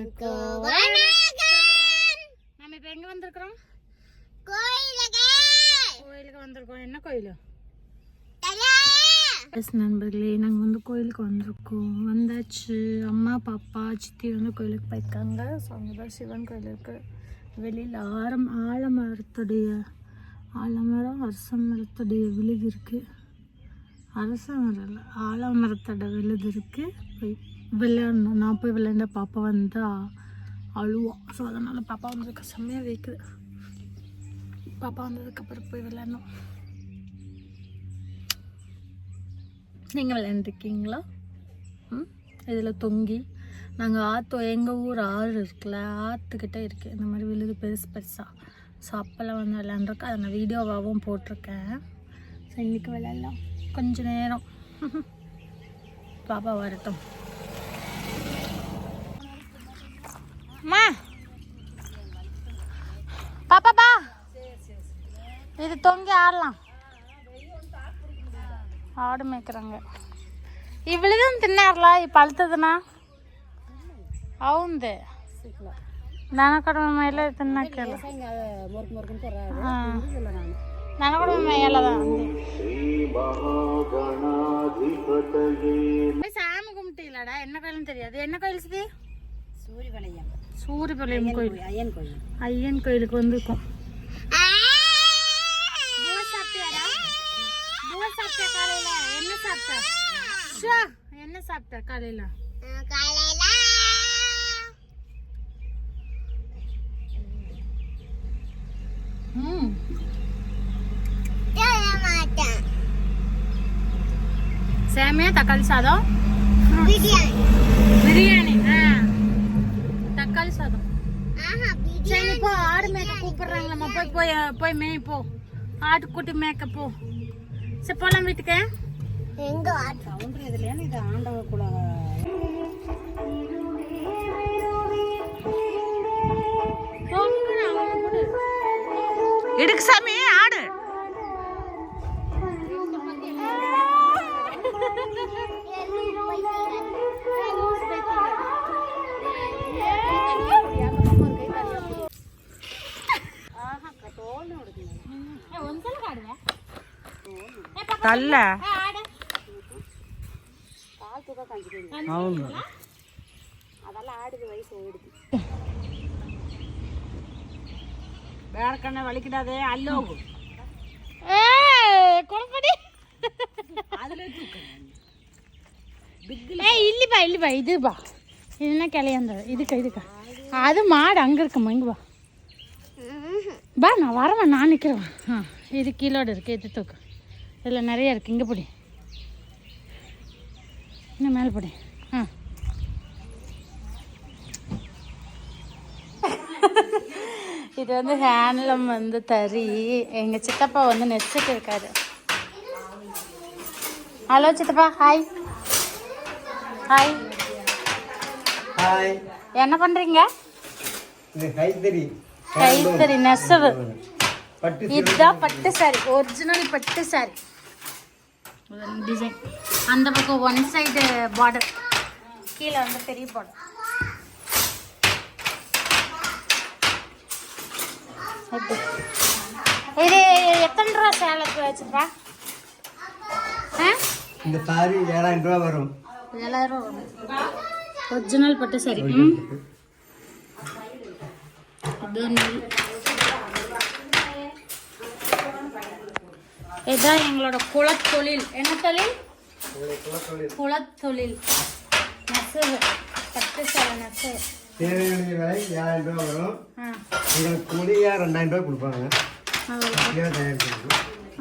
எல்லாருக்கும் நம்ம இப்ப எங்க வந்திருக்கிறோம்? கோயிலுக்கு வந்திருக்கோம். என்ன கோயில் நண்பர்களே? நாங்கள் வந்து கோயிலுக்கு வந்திருக்கோம். வந்தாச்சு. அம்மா பாப்பா சித்தி வந்து கோயிலுக்கு போயிருக்காங்க. ஸோ அங்கே தான் சிவன் கோயில் இருக்கு. வெளியில் ஆலமரத்துடைய அரச மரத்துடைய விழுது இருக்கு. அரச மரம் இல்லை, ஆலமரத்தோட விழுது இருக்கு. போய் விளையாடணும். நான் போய் விளையாண்ட பாப்பா வந்து அழுவோம். ஸோ அதனால் பாப்பா வந்ததுக்கு செம்மையாக வைக்குது. பாப்பா வந்ததுக்கப்புறம் போய் விளையாடணும். நீங்கள் விளையாண்டுருக்கீங்களா? இதில் தொங்கி நாங்கள் எங்கள் ஊர் ஆறு இருக்குல்ல, ஆற்றுக்கிட்ட இருக்குது இந்த மாதிரி விழுது பெருசாக. ஸோ அப்போல்லாம் வந்து விளையாண்டுருக்கேன். அதை நான் வீடியோவாகவும் போட்டிருக்கேன். ஸோ இன்றைக்கி விளையாடலாம் கொஞ்ச நேரம். பாப்பா வரட்டும். அம்மா பாப்பா இது தொங்கி ஆடலாம். ஆடு மேய்க்கிறாங்க. இவ்வளவுதான் தின்னார்ல. இப்போ அழுத்ததுண்ணா அவுந்து நனக்கடமை மேல தின்னாக்கல நனக்கடமை மேல தான் சாமி கும்பிட்டீங்களாடா? என்ன கோயில்னு தெரியாது. என்ன கோயில் இது? சூரியபாளையம் கோயில். ஐயன் கோயிலுக்கு வந்திருக்கோம். என்ன சாப்பிட்ட காலையில? சேமியா தக்காளி சாதம் பிரியாணி தக்காளி சாதம். சரி போ, ஆடு மேய்க்க கூப்பிடுறாங்களம்மா. போய் மேய் போ, ஆட்டுக்குட்டி மேய்க்க போ. சரி போலாம் வீட்டுக்கு. எங்க இது ஆண்டவ கூட எடுக்கு சாமி ஆடு. తల్ల అవును அதெல்லாம் ஆடுது. வயசு ஓடுது. வேறக்கண்ண வலிக்கிடாதே. அல்லோகு கொலப்படி அதுல இல்லப்பா இதுப்பா. இதுனா கிளையாந்தது. இதுக்கா அது மாடு அங்கே இருக்குமா? இங்கே வா நான் வரவேன். நான் நிற்கிறேன். இது கீழோடு இருக்குது. இது தூக்கு. இதில் நிறைய இருக்குது. இங்கே பிடி. இன்னும் மேலே பிடி. இது வந்து ஹேண்ட்லூம் வந்து தறி. எங்கள் சித்தப்பா வந்து நெச்சிட்டு இருக்காரு. ஹலோ சித்தப்பா. Hi hi hi. என்ன பண்ணுறீங்க? கைத்தறி நெசவு. இதுதான் பட்டு சாரி, ஒரிஜினல் பட்டு சாரி டிசைன். அந்த பக்கம் ஒன் சைடு பார்டர், கீழே வந்து பெரிய பார்டர். இது எத்தனை ரூபா சேலத்து வச்சுப்பா? இந்த சாரி 7000 ரூபா வரும். 7000 ரூபா வரும். ஒரிஜினல் பட்டு சாரி. இதுதான் எங்களோட குலத்தொழில். என்ன தொழில்? குலத்தொழில் நெசவு. பட்டு சேலை நெசவு. தேவையான விலை 7000 ரூபா வரும். உங்களுக்கு கூலியா 2000 ரூபா கொடுப்பாங்க.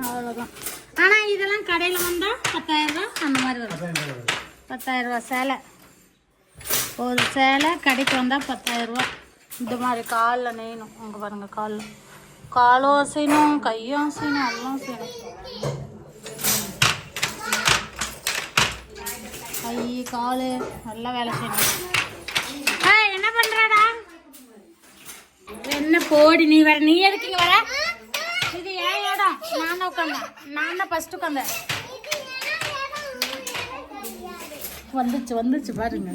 அவ்வளோதான். ஆனால் இதெல்லாம் கடையில் வந்தால் 10000 ரூபா அந்த மாதிரி வரும். 10000 ரூபா சேலை. ஒரு சேலை கடைக்கு வந்தால் 10000 ரூபா. இந்த மாதிரி காலில் நெய்யணும். அங்கே பாருங்கள், காலும் அசையணும், கையும் அசையணும், எல்லாம் செய்யணும். கை கால் நல்லா வேலை செய்யணும். என்ன பண்ணுறாடா? என்ன போடி நீ வேற? நீ எதுக்குங்க வர? இது ஏன் இடம்? நான் தான் உட்காந்தேன். நான் தான் ஃபஸ்ட்டு உட்காந்தேன். வந்துச்சு பாருங்க.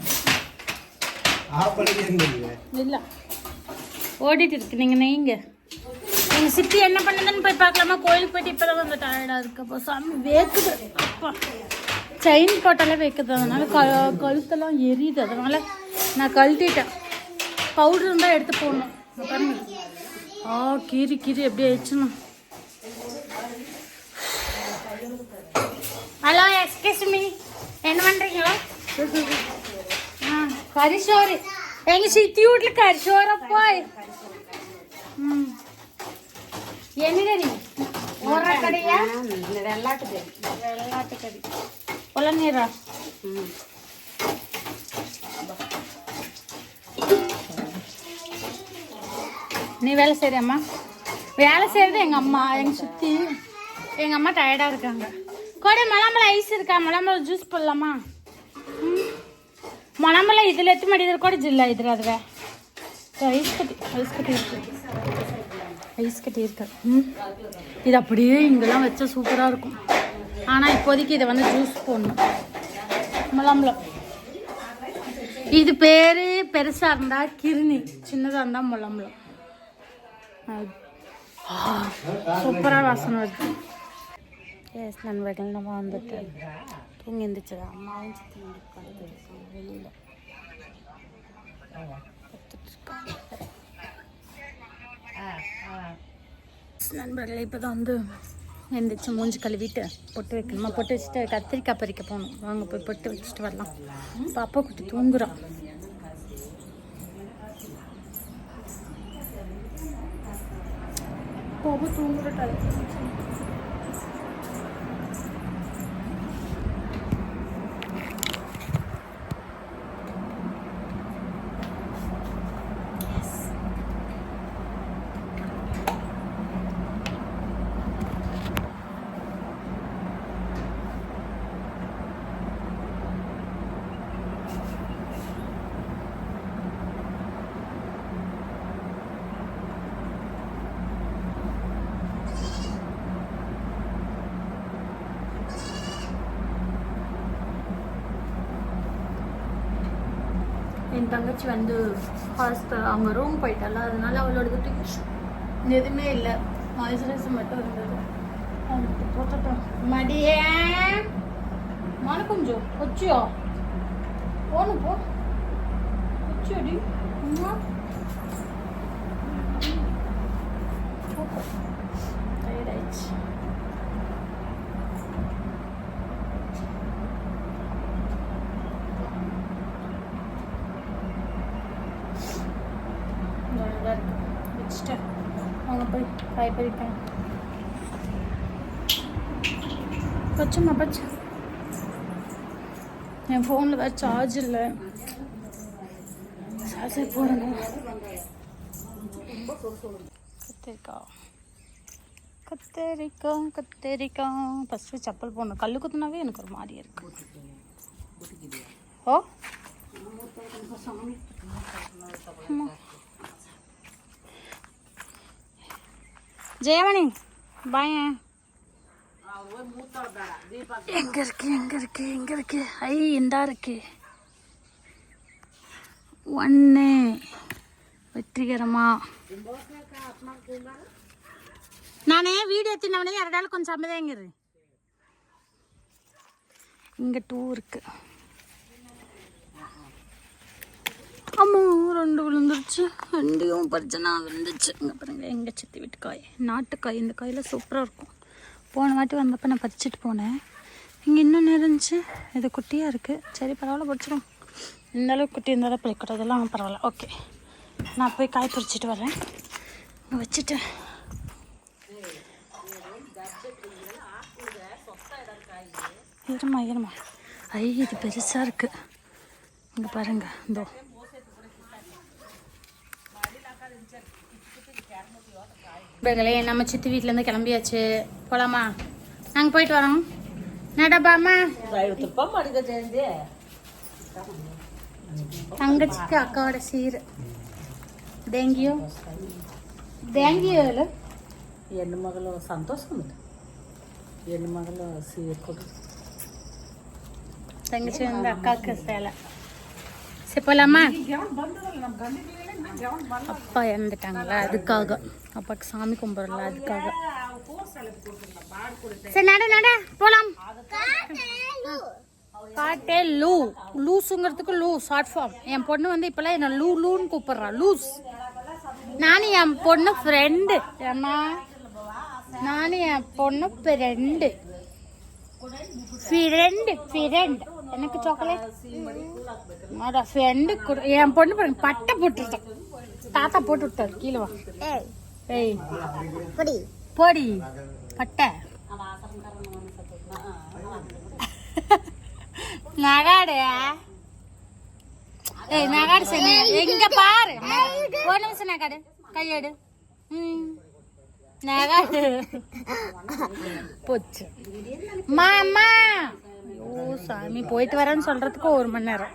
ஆஃப் பண்ணிட்டு இருந்தீங்க. இல்லை ஓடிட்டு இருக்கு. நீங்கள் நெய்ங்க. எங்கள் சித்தி என்ன பண்ணுதுன்னு போய் பார்க்கலாமா? கோயிலுக்கு போயிட்டு இப்போ தான் வந்து டயர்டாக இருக்கு. அப்போ சாமி வேக்குது. அப்பா செயின் போட்டாலே வைக்குது. அதனால கழுத்தெல்லாம் எரியுது. அதனால நான் கழட்டிட்டேன். பவுடர் இருந்தால் எடுத்து போடணும். பாருங்க. கீரி எப்படி ஆயிடுச்சுன்னா. ஹலோ, எக்ஸ்கியூஸ் மீ, என்ன பண்ணுறீங்களா? கரிசோறு எங்கள் சித்தி வீட்டில் கரிசோறப்போ. என்னடி ஊற கடையா? வெள்ளாட்டு கறி உளநீரா? நீ வேலை செய்யறியம்மா? வேலை செய்யறது எங்கள் அம்மா. எங்கள் சுற்றி எங்கள் அம்மா டயர்டாக இருக்காங்க. கூட மலம்பழம் ஐஸ் இருக்கா? மலம்பழம் ஜூஸ் போடலாமா? மலம்பழம் இதில் எத்து மடிதல் கூட ஜில்லா இதில். அதுவே ஐஸ் கட்டி இருக்கு. இது அப்படியே இங்கெல்லாம் வச்சா சூப்பராக இருக்கும். ஆனால் இப்போதைக்கு இதை வந்து ஜூஸ் போடணும். முலாம்பழம் இது பேர் பெருசாக இருந்தால் கிருணி, சின்னதாக இருந்தால் முலாம்பழம். சூப்பராக வாசனை வருது. எஸ் நண்பர்கள், நம்ம வந்துட்டு தூங்கி இருந்துச்சு. அம்மாவும் வெளியில் நண்பர்களே இப்போ தான் வந்து எந்திரிச்சு மூஞ்சி கழுவிட்டு பொட்டு வைக்கணுமா? பொட்டு வச்சுட்டு கத்திரிக்காய் பறிக்க போகணும். வாங்க போய் பொட்டு வச்சுட்டு வரலாம். பாப்பா குட்டி தூங்குறான். பாப்பா தூங்குற டைம். என் தங்கச்சி வந்து ஃபர்ஸ்ட் அவங்க ரூம் போயிட்டால, அதனால அவளோட எதுவுமே இல்லை. மாய்ஸ்சரைசர் மட்டும் இருந்தது. போட்டோம் மடியே மன கொஞ்சம் கொச்சியோ போன போ கொச்சியோடி டயர்டாயிடுச்சு. வச்சுட்டு அவங்க போய் காய் பறிப்பாங்க. பச்சைம்மா பச்சை. என் ஃபோனில் வேறு சார்ஜ் இல்லை. சார்ஜர் போடுங்க. கத்தரிக்காய் ஃபஸ்ட்டு செப்பல் போடணும். கல் குத்துனாவே எனக்கு ஒரு மாதிரியா இருக்கு. ஓ ஜெயமணி பாய எங்க இருக்கு? ஐ இந்தா இருக்கு. ஒன்று வெற்றிகரமா நானே வீடியோ எடுத்தினவனே இரண்டாலும் கொஞ்சம் சம்மதேங்கிறது. இங்கே 2 இருக்கு. அம்மா 2 விழுந்துருச்சு. 2 பறிச்சனா விழுந்துச்சு. இங்கே பாருங்க, எங்கள் சித்தி வீட்டு காய், நாட்டுக்காய். இந்த காயில் சூப்பராக இருக்கும். போன வாட்டி வந்தப்போ நான் பறிச்சுட்டு போனேன். இங்கே இன்னும் இருந்துச்சு. இது குட்டியாக இருக்குது. சரி பரவாயில்ல, பறிச்சிடும். இந்த அளவுக்கு குட்டி இருந்தாலும் பறிக்கூடாது. இதெல்லாம் பரவாயில்ல. ஓகே, நான் போய் காய் பறிச்சுட்டு வரேன். இங்கே வச்சுட்டேன். இருமா ஐ இது பெருசாக இருக்குது. இங்கே பாருங்க, இதோ பேர்களே நம்ம சித்தி வீட்டிலேருந்து கிளம்பியாச்சு. போகலாமா? நாங்கள் போயிட்டு வரோம். நடப்பாமா தங்கச்சிக்கு அக்காவோட சீர் தேங்கியோ இல்லை ಹೆಣ್ಣು ಮಗಳು ಸಂತೋಷ ಹೆಣ್ಣು ಮಗಳು ಸೀರೆ ಕೊಡು. தங்கச்சி வந்து அக்காவுக்கு சேலை சரி போலாமா? அப்பா இறந்துட்டாங்களா, அதுக்காக. அப்பாவுக்கு சாமி கும்பிடல, அதுக்காக. சரி நட போலாம். காட்டே லூ, லூஸுங்கிறதுக்கு லூ ஷார்ட் ஃபார்ம். என் பொண்ணு வந்து இப்பெல்லாம் என்ன லூன்னு கூப்பிடுறா, லூஸ். நானும் என் பொண்ணு ஃப்ரெண்டு ஏமா, நானும் என் பொண்ணு ஃப்ரெண்டு. எனக்கு சாக்லேட் ஃப்ரெண்டு. என் பொண்ணு பாருங்க பட்டை போட்டுட்டேன், தாத்தா போட்டு விட்டாரு. கீழே வா. ஏய் பொடி பட்டை நகாடு. ஏய் நகாடு சரி, எங்க பாரு. ஒரு நிமிஷம் நகாடு, கையெடு. நகாடு போச்சு. மாமா, ஐயோ சாமி, போயிட்டு வரேன்னு சொல்றதுக்கு 1 மணி நேரம்.